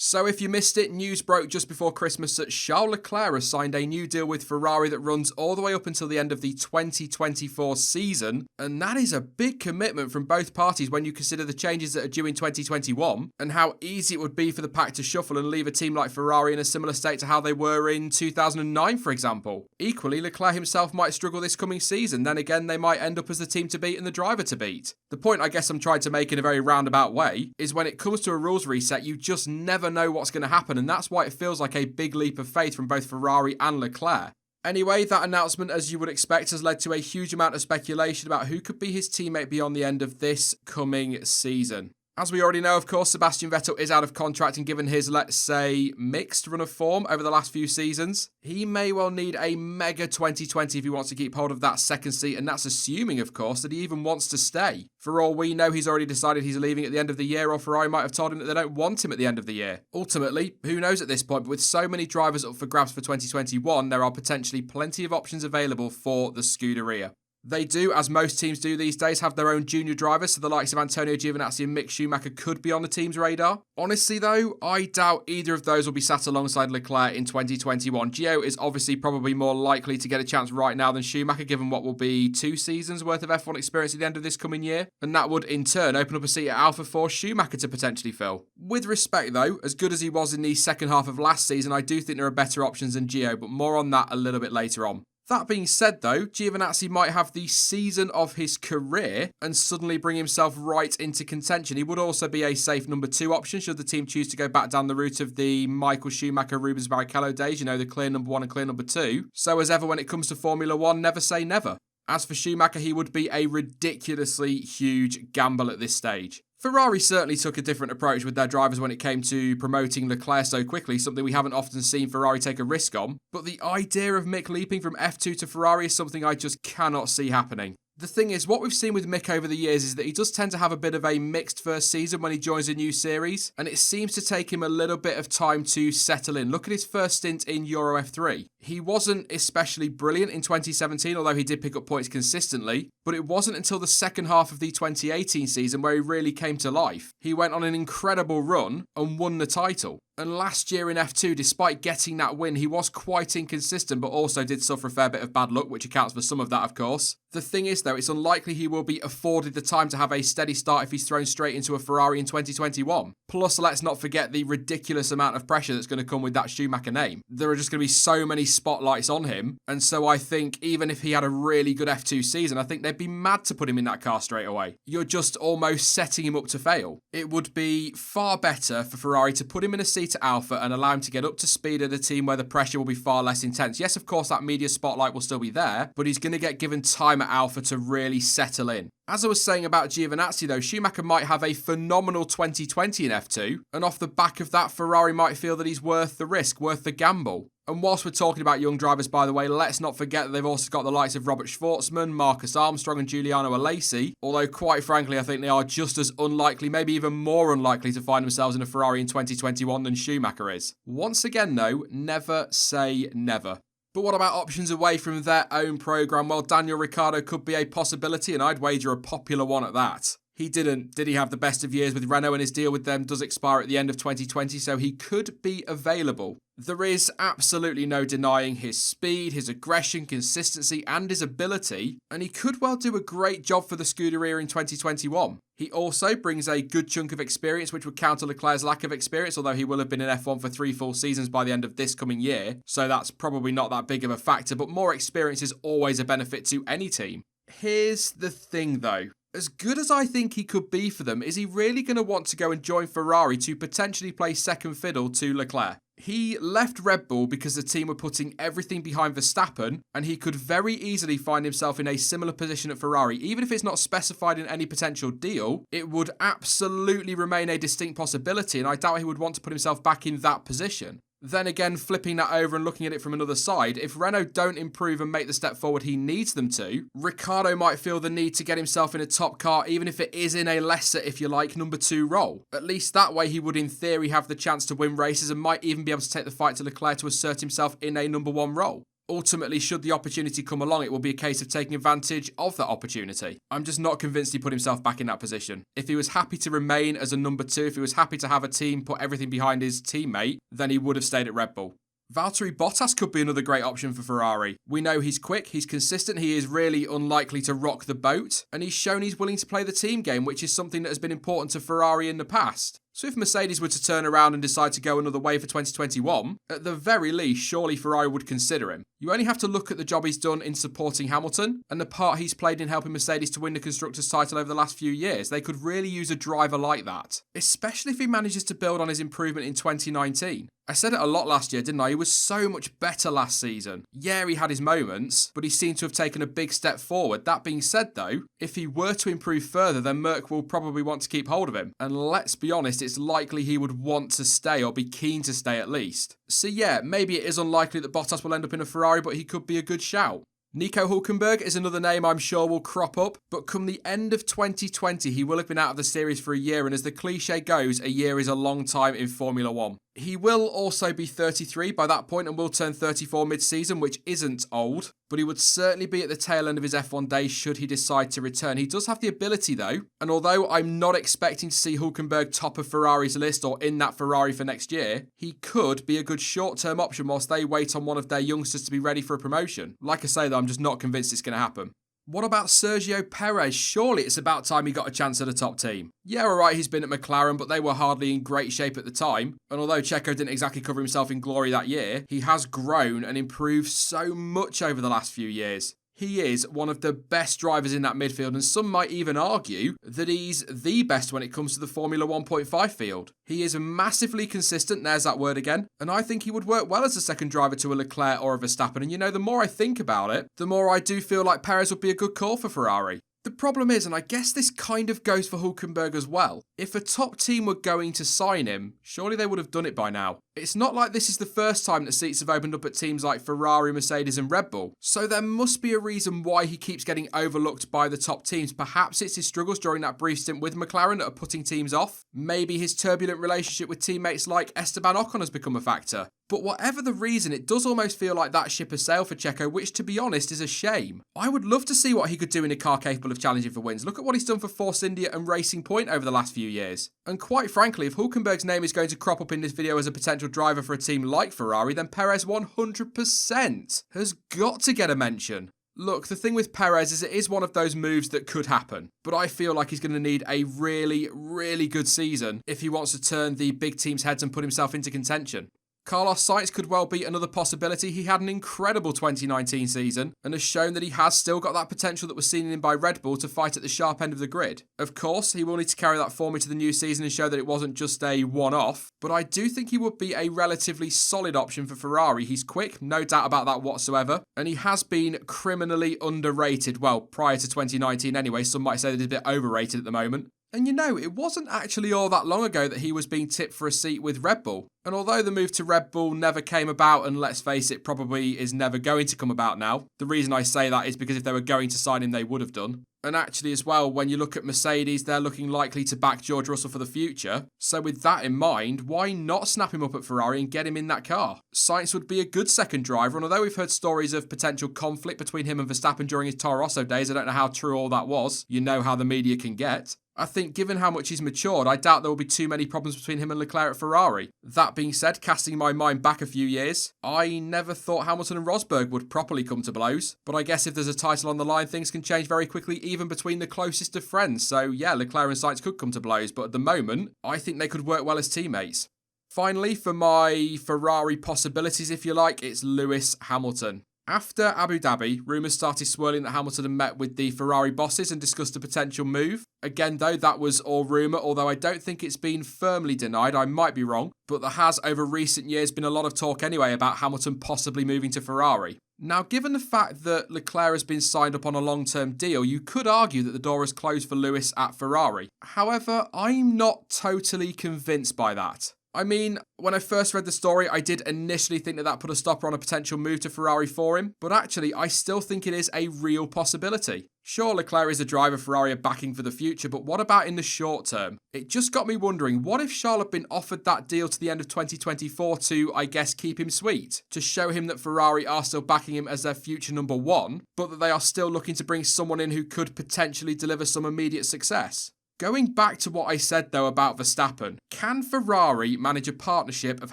So if you missed it, news broke just before Christmas that Charles Leclerc has signed a new deal with Ferrari that runs all the way up until the end of the 2024 season, and that is a big commitment from both parties when you consider the changes that are due in 2021 and how easy it would be for the pack to shuffle and leave a team like Ferrari in a similar state to how they were in 2009, for example. Equally, Leclerc himself might struggle this coming season, then again they might end up as the team to beat and the driver to beat. The point I guess I'm trying to make in a very roundabout way is when it comes to a rules reset, you just never know what's going to happen, and that's why it feels like a big leap of faith from both Ferrari and Leclerc. Anyway, that announcement, as you would expect, has led to a huge amount of speculation about who could be his teammate beyond the end of this coming season. As we already know, of course, Sebastian Vettel is out of contract, and given his, let's say, mixed run of form over the last few seasons, he may well need a mega 2020 if he wants to keep hold of that second seat, and that's assuming, of course, that he even wants to stay. For all we know, he's already decided he's leaving at the end of the year, or Ferrari might have told him that they don't want him at the end of the year. Ultimately, who knows at this point, but with so many drivers up for grabs for 2021, there are potentially plenty of options available for the Scuderia. They do, as most teams do these days, have their own junior drivers, so the likes of Antonio Giovinazzi and Mick Schumacher could be on the team's radar. Honestly though, I doubt either of those will be sat alongside Leclerc in 2021. Gio is obviously probably more likely to get a chance right now than Schumacher, given what will be 2 seasons worth of F1 experience at the end of this coming year, and that would in turn open up a seat at Alpha for Schumacher to potentially fill. With respect though, as good as he was in the second half of last season, I do think there are better options than Gio, but more on that a little bit later on. That being said though, Giovinazzi might have the season of his career and suddenly bring himself right into contention. He would also be a safe number 2 option should the team choose to go back down the route of the Michael Schumacher, Rubens Barrichello days, the clear number 1 and clear number 2. So as ever when it comes to Formula 1, never say never. As for Schumacher, he would be a ridiculously huge gamble at this stage. Ferrari certainly took a different approach with their drivers when it came to promoting Leclerc so quickly, something we haven't often seen Ferrari take a risk on. But the idea of Mick leaping from F2 to Ferrari is something I just cannot see happening. The thing is, what we've seen with Mick over the years is that he does tend to have a bit of a mixed first season when he joins a new series, and it seems to take him a little bit of time to settle in. Look at his first stint in Euro F3. He wasn't especially brilliant in 2017, although he did pick up points consistently, but it wasn't until the second half of the 2018 season where he really came to life. He went on an incredible run and won the title. And last year in F2, despite getting that win, he was quite inconsistent, but also did suffer a fair bit of bad luck, which accounts for some of that, of course. The thing is, though, it's unlikely he will be afforded the time to have a steady start if he's thrown straight into a Ferrari in 2021. Plus, let's not forget the ridiculous amount of pressure that's going to come with that Schumacher name. There are just going to be so many spotlights on him, and so I think even if he had a really good F2 season, I think they'd be mad to put him in that car straight away. You're just almost setting him up to fail. It would be far better for Ferrari to put him in a seat at Alpha and allow him to get up to speed at a team where the pressure will be far less intense. Yes, of course, that media spotlight will still be there, but he's going to get given time at Alpha to really settle in. As I was saying about Giovinazzi though, Schumacher might have a phenomenal 2020 in F2, and off the back of that, Ferrari might feel that he's worth the risk, worth the gamble. And whilst we're talking about young drivers, by the way, let's not forget that they've also got the likes of Robert Schwartzman, Marcus Armstrong and Giuliano Alesi, although quite frankly I think they are just as unlikely, maybe even more unlikely to find themselves in a Ferrari in 2021 than Schumacher is. Once again though, never say never. But what about options away from their own programme? Well, Daniel Ricciardo could be a possibility, and I'd wager a popular one at that. He didn't. Did he have the best of years with Renault, and his deal with them does expire at the end of 2020, so he could be available. There is absolutely no denying his speed, his aggression, consistency and his ability, and he could well do a great job for the Scuderia in 2021. He also brings a good chunk of experience, which would counter Leclerc's lack of experience, although he will have been in F1 for 3 full seasons by the end of this coming year, so that's probably not that big of a factor, but more experience is always a benefit to any team. Here's the thing though. As good as I think he could be for them, is he really going to want to go and join Ferrari to potentially play second fiddle to Leclerc? He left Red Bull because the team were putting everything behind Verstappen, and he could very easily find himself in a similar position at Ferrari. Even if it's not specified in any potential deal, it would absolutely remain a distinct possibility, and I doubt he would want to put himself back in that position. Then again, flipping that over and looking at it from another side, if Renault don't improve and make the step forward he needs them to, Ricciardo might feel the need to get himself in a top car, even if it is in a lesser, if you like, number 2 role. At least that way he would in theory have the chance to win races and might even be able to take the fight to Leclerc to assert himself in a number 1 role. Ultimately, should the opportunity come along, it will be a case of taking advantage of that opportunity. I'm just not convinced he put himself back in that position. If he was happy to remain as a number 2, if he was happy to have a team put everything behind his teammate, then he would have stayed at Red Bull. Valtteri Bottas could be another great option for Ferrari. We know he's quick, he's consistent, he is really unlikely to rock the boat, and he's shown he's willing to play the team game, which is something that has been important to Ferrari in the past. So if Mercedes were to turn around and decide to go another way for 2021, at the very least, surely Ferrari would consider him. You only have to look at the job he's done in supporting Hamilton and the part he's played in helping Mercedes to win the Constructors' title over the last few years. They could really use a driver like that, especially if he manages to build on his improvement in 2019. I said it a lot last year, didn't I? He was so much better last season. Yeah, he had his moments, but he seemed to have taken a big step forward. That being said, though, if he were to improve further, then Merc will probably want to keep hold of him. And let's be honest, it's likely he would want to stay, or be keen to stay at least. So yeah, maybe it is unlikely that Bottas will end up in a Ferrari, but he could be a good shout. Nico Hulkenberg is another name I'm sure will crop up, but come the end of 2020, he will have been out of the series for a year, and as the cliche goes, a year is a long time in Formula 1. He will also be 33 by that point and will turn 34 mid-season, which isn't old, but he would certainly be at the tail end of his F1 days should he decide to return. He does have the ability though, and although I'm not expecting to see Hulkenberg top of Ferrari's list or in that Ferrari for next year, he could be a good short-term option whilst they wait on one of their youngsters to be ready for a promotion. Like I say though, I'm just not convinced it's going to happen. What about Sergio Perez? Surely it's about time he got a chance at a top team. Yeah, alright, he's been at McLaren, but they were hardly in great shape at the time. And although Checo didn't exactly cover himself in glory that year, he has grown and improved so much over the last few years. He is one of the best drivers in that midfield, and some might even argue that he's the best when it comes to the Formula 1.5 field. He is massively consistent, there's that word again, and I think he would work well as a second driver to a Leclerc or a Verstappen, and you know, the more I think about it, the more I do feel like Perez would be a good call for Ferrari. The problem is, and I guess this kind of goes for Hulkenberg as well, if a top team were going to sign him, surely they would have done it by now. It's not like this is the first time that seats have opened up at teams like Ferrari, Mercedes and Red Bull, so there must be a reason why he keeps getting overlooked by the top teams. Perhaps it's his struggles during that brief stint with McLaren that are putting teams off. Maybe his turbulent relationship with teammates like Esteban Ocon has become a factor. But whatever the reason, it does almost feel like that ship has sailed for Checo, which to be honest is a shame. I would love to see what he could do in a car capable of challenging for wins. Look at what he's done for Force India and Racing Point over the last few years. And quite frankly, if Hulkenberg's name is going to crop up in this video as a potential driver for a team like Ferrari, then Perez 100% has got to get a mention. Look, the thing with Perez is it is one of those moves that could happen, but I feel like he's going to need a really, really good season if he wants to turn the big team's heads and put himself into contention. Carlos Sainz could well be another possibility. He had an incredible 2019 season and has shown that he has still got that potential that was seen in him by Red Bull to fight at the sharp end of the grid. Of course, he will need to carry that form into the new season and show that it wasn't just a one-off, but I do think he would be a relatively solid option for Ferrari. He's quick, no doubt about that whatsoever, and he has been criminally underrated. Well, prior to 2019 anyway, some might say that he's a bit overrated at the moment. And you know, it wasn't actually all that long ago that he was being tipped for a seat with Red Bull. And although the move to Red Bull never came about, and let's face it, probably is never going to come about now, the reason I say that is because if they were going to sign him, they would have done. And actually as well, when you look at Mercedes, they're looking likely to back George Russell for the future. So with that in mind, why not snap him up at Ferrari and get him in that car? Sainz would be a good second driver, and although we've heard stories of potential conflict between him and Verstappen during his Toro Rosso days, I don't know how true all that was. You know how the media can get. I think given how much he's matured, I doubt there will be too many problems between him and Leclerc at Ferrari. That being said, casting my mind back a few years, I never thought Hamilton and Rosberg would properly come to blows. But I guess if there's a title on the line, things can change very quickly, even between the closest of friends. So yeah, Leclerc and Sainz could come to blows, but at the moment, I think they could work well as teammates. Finally, for my Ferrari possibilities, if you like, it's Lewis Hamilton. After Abu Dhabi, rumours started swirling that Hamilton had met with the Ferrari bosses and discussed a potential move. Again though, that was all rumour, although I don't think it's been firmly denied, I might be wrong, but there has over recent years been a lot of talk anyway about Hamilton possibly moving to Ferrari. Now, given the fact that Leclerc has been signed up on a long-term deal, you could argue that the door is closed for Lewis at Ferrari. However, I'm not totally convinced by that. I mean, when I first read the story, I did initially think that put a stopper on a potential move to Ferrari for him, but actually I still think it is a real possibility. Sure, Leclerc is a driver Ferrari are backing for the future, but what about in the short term? It just got me wondering, what if Charles had been offered that deal to the end of 2024 to, I guess, keep him sweet? To show him that Ferrari are still backing him as their future number one, but that they are still looking to bring someone in who could potentially deliver some immediate success? Going back to what I said though about Verstappen, can Ferrari manage a partnership of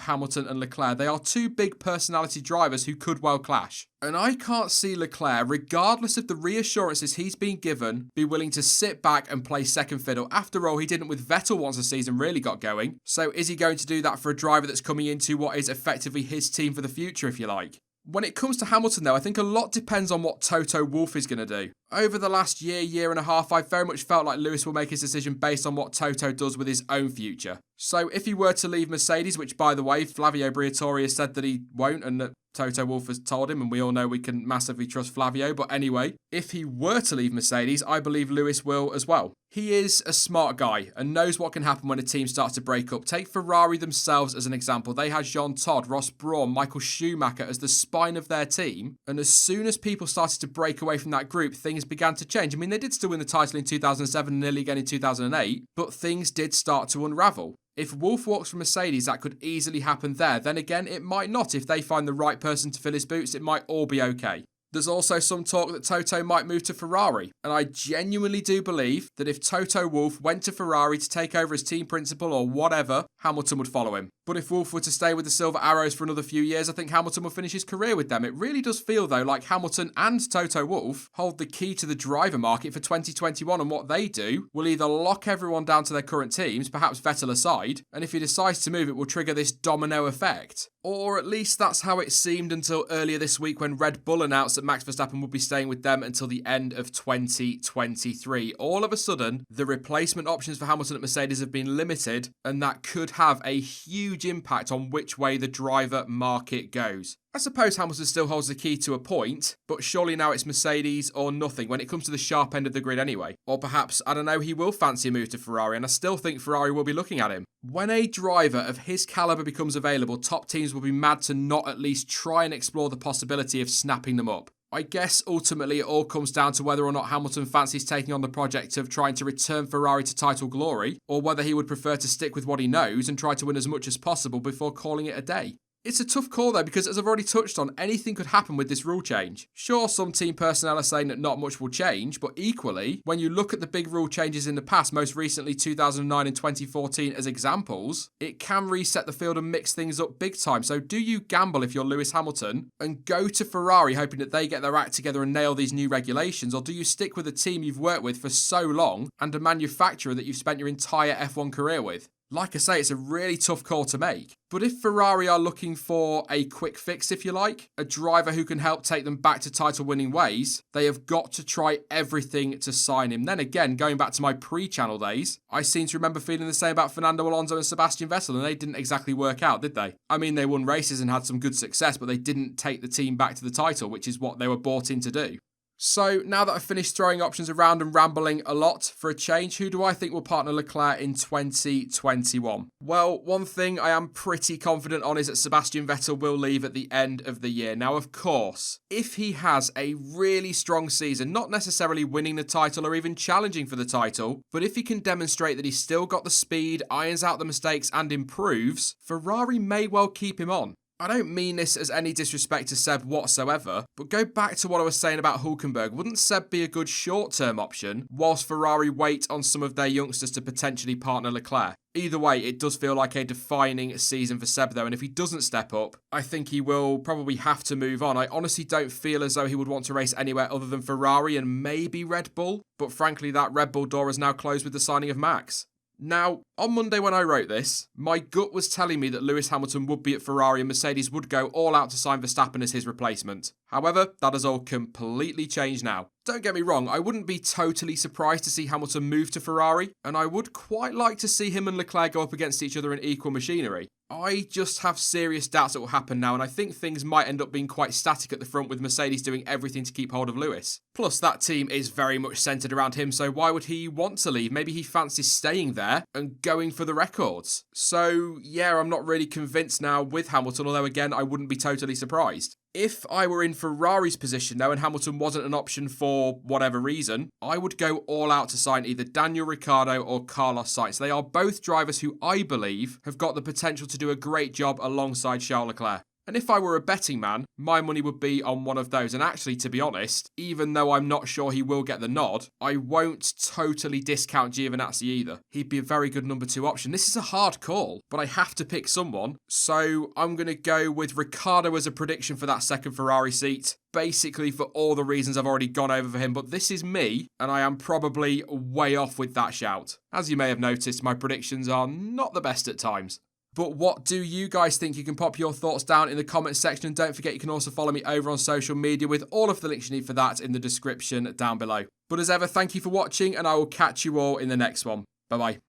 Hamilton and Leclerc? They are two big personality drivers who could well clash. And I can't see Leclerc, regardless of the reassurances he's been given, be willing to sit back and play second fiddle. After all, he didn't with Vettel once the season really got going. So is he going to do that for a driver that's coming into what is effectively his team for the future, if you like? When it comes to Hamilton though, I think a lot depends on what Toto Wolff is going to do. Over the last year and a half, I've very much felt like Lewis will make his decision based on what Toto does with his own future. So if he were to leave Mercedes, which by the way, Flavio Briatore has said that he won't and that Toto Wolff has told him, and we all know we can massively trust Flavio, but anyway, if he were to leave Mercedes, I believe Lewis will as well. He is a smart guy and knows what can happen when a team starts to break up. Take Ferrari themselves as an example. They had Jean Todt, Ross Brawn, Michael Schumacher as the spine of their team, and as soon as people started to break away from that group, things began to change. I mean, they did still win the title in 2007 and nearly again in 2008, but things did start to unravel. If Wolff walks from Mercedes, that could easily happen there. Then again, it might not. If they find the right person to fill his boots, it might all be okay. There's also some talk that Toto might move to Ferrari, and I genuinely do believe that if Toto Wolff went to Ferrari to take over as team principal or whatever, Hamilton would follow him. But if Wolff were to stay with the Silver Arrows for another few years, I think Hamilton will finish his career with them. It really does feel, though, like Hamilton and Toto Wolff hold the key to the driver market for 2021, and what they do will either lock everyone down to their current teams, perhaps Vettel aside, and if he decides to move, it will trigger this domino effect. Or at least that's how it seemed until earlier this week when Red Bull announced that Max Verstappen would be staying with them until the end of 2023. All of a sudden, the replacement options for Hamilton at Mercedes have been limited, and that could have a huge impact on which way the driver market goes. I suppose Hamilton still holds the key to a point, but surely now it's Mercedes or nothing when it comes to the sharp end of the grid anyway. Or perhaps, I don't know, he will fancy a move to Ferrari, and I still think Ferrari will be looking at him. When a driver of his calibre becomes available, top teams will be mad to not at least try and explore the possibility of snapping them up. I guess ultimately it all comes down to whether or not Hamilton fancies taking on the project of trying to return Ferrari to title glory, or whether he would prefer to stick with what he knows and try to win as much as possible before calling it a day. It's a tough call though, because as I've already touched on, anything could happen with this rule change. Sure, some team personnel are saying that not much will change, but equally, when you look at the big rule changes in the past, most recently 2009 and 2014 as examples, it can reset the field and mix things up big time. So do you gamble if you're Lewis Hamilton and go to Ferrari hoping that they get their act together and nail these new regulations, or do you stick with a team you've worked with for so long and a manufacturer that you've spent your entire F1 career with? Like I say, it's a really tough call to make. But if Ferrari are looking for a quick fix, if you like, a driver who can help take them back to title-winning ways, they have got to try everything to sign him. Then again, going back to my pre-channel days, I seem to remember feeling the same about Fernando Alonso and Sebastian Vettel, and they didn't exactly work out, did they? I mean, they won races and had some good success, but they didn't take the team back to the title, which is what they were brought in to do. So now that I've finished throwing options around and rambling a lot for a change, who do I think will partner Leclerc in 2021? Well, one thing I am pretty confident on is that Sebastian Vettel will leave at the end of the year. Now, of course, if he has a really strong season, not necessarily winning the title or even challenging for the title, but if he can demonstrate that he's still got the speed, irons out the mistakes and improves, Ferrari may well keep him on. I don't mean this as any disrespect to Seb whatsoever, but go back to what I was saying about Hulkenberg. Wouldn't Seb be a good short-term option whilst Ferrari wait on some of their youngsters to potentially partner Leclerc? Either way, it does feel like a defining season for Seb though, and if he doesn't step up, I think he will probably have to move on. I honestly don't feel as though he would want to race anywhere other than Ferrari and maybe Red Bull, but frankly that Red Bull door is now closed with the signing of Max. Now, on Monday when I wrote this, my gut was telling me that Lewis Hamilton would be at Ferrari and Mercedes would go all out to sign Verstappen as his replacement. However, that has all completely changed now. Don't get me wrong, I wouldn't be totally surprised to see Hamilton move to Ferrari, and I would quite like to see him and Leclerc go up against each other in equal machinery. I just have serious doubts it will happen now, and I think things might end up being quite static at the front with Mercedes doing everything to keep hold of Lewis. Plus, that team is very much centred around him, so why would he want to leave? Maybe he fancies staying there and going for the records. So, yeah, I'm not really convinced now with Hamilton, although again, I wouldn't be totally surprised. If I were in Ferrari's position though and Hamilton wasn't an option for whatever reason, I would go all out to sign either Daniel Ricciardo or Carlos Sainz. They are both drivers who I believe have got the potential to do a great job alongside Charles Leclerc. And if I were a betting man, my money would be on one of those. And actually, to be honest, even though I'm not sure he will get the nod, I won't totally discount Giovinazzi either. He'd be a very good number 2 option. This is a hard call, but I have to pick someone. So I'm going to go with Ricciardo as a prediction for that second Ferrari seat. Basically for all the reasons I've already gone over for him, but this is me, and I am probably way off with that shout. As you may have noticed, my predictions are not the best at times. But what do you guys think? You can pop your thoughts down in the comments section, and don't forget you can also follow me over on social media with all of the links you need for that in the description down below. But as ever, thank you for watching, and I will catch you all in the next one. Bye bye.